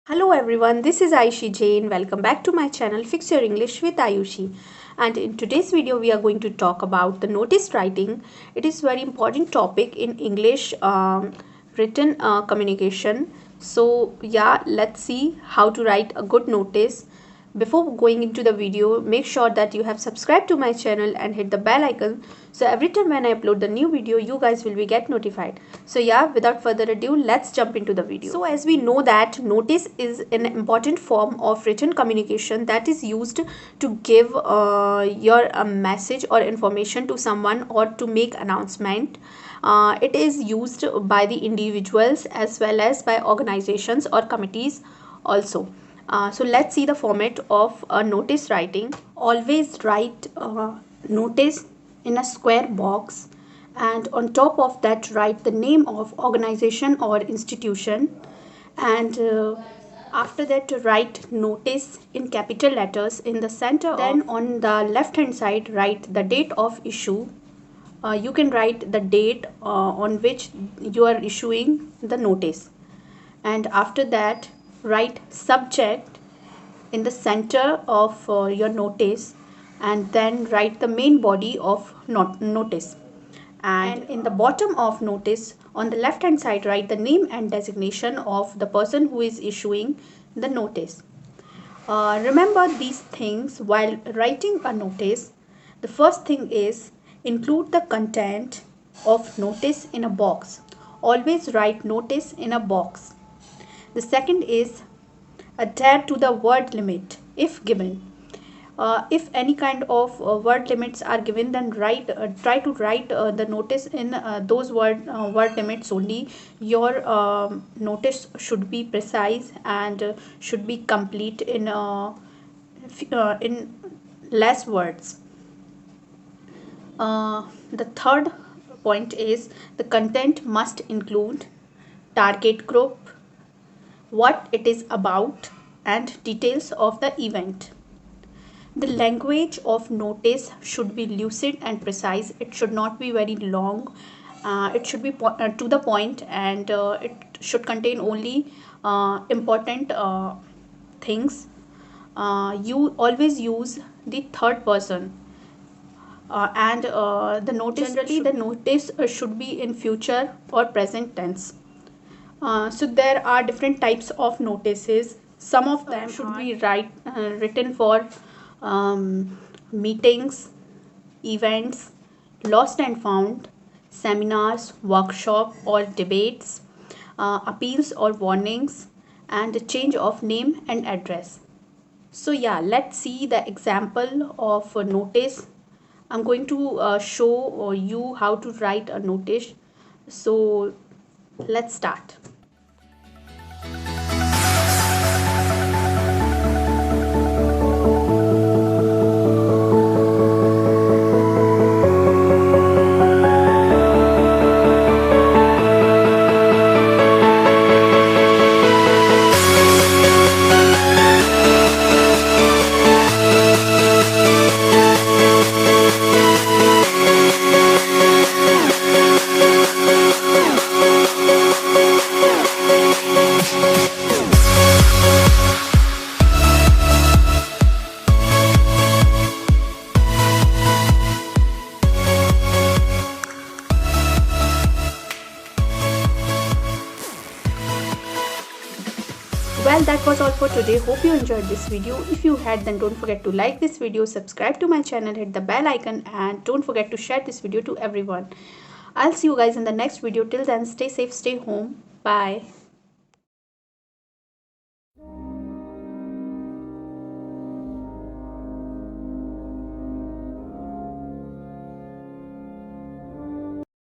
Hello everyone, this is Ayushi Jain. Welcome back to my channel Fix Your English with Ayushi. And in today's video we are going to talk about the notice writing. It is very important topic in English written communication. So yeah, let's see how to write a good notice. Before going into the video, make sure that you have subscribed to my channel and hit the bell icon, so every time when I upload the new video you guys will be get notified. So yeah, without further ado, let's jump into the video. So as we know that notice is an important form of written communication that is used to give your message or information to someone or to make announcement. It is used by the individuals as well as by organizations or committees also. So let's see the format of a notice writing. Always write notice in a square box, and on top of that write the name of organization or institution, and after that write notice in capital letters in the center. Then on the left hand side write the date of issue. You can write the date on which you are issuing the notice, and after that write subject in the center of your notice, and then write the main body of notice, and in the bottom of notice on the left hand side write the name and designation of the person who is issuing the notice. Remember these things while writing a notice. The first thing is include the content of notice in a box. Always write notice in a box. The second is adhere to the word limit if given. If any kind of word limits are given, then try to write the notice in those word limits only. Your notice should be precise and should be complete in less words. The third point is the content must include target group, what it is about, and details of the event. The language of notice should be lucid and precise. It should not be very long. It should be to the point, and it should contain only important things. You always use the third person, and the notice generally the notice should be in future or present tense. So there are different types of notices. Some of them should be written for meetings, events, lost and found, seminars, workshop or debates, appeals or warnings, and change of name and address. So yeah, let's see the example of a notice. I'm going to show you how to write a notice. So let's start. Well, that was all for today. Hope you enjoyed this video. If you had, then don't forget to like this video, subscribe to my channel, hit the bell icon, and don't forget to share this video to everyone. I'll see you guys in the next video. Till then, stay safe, stay home. Bye.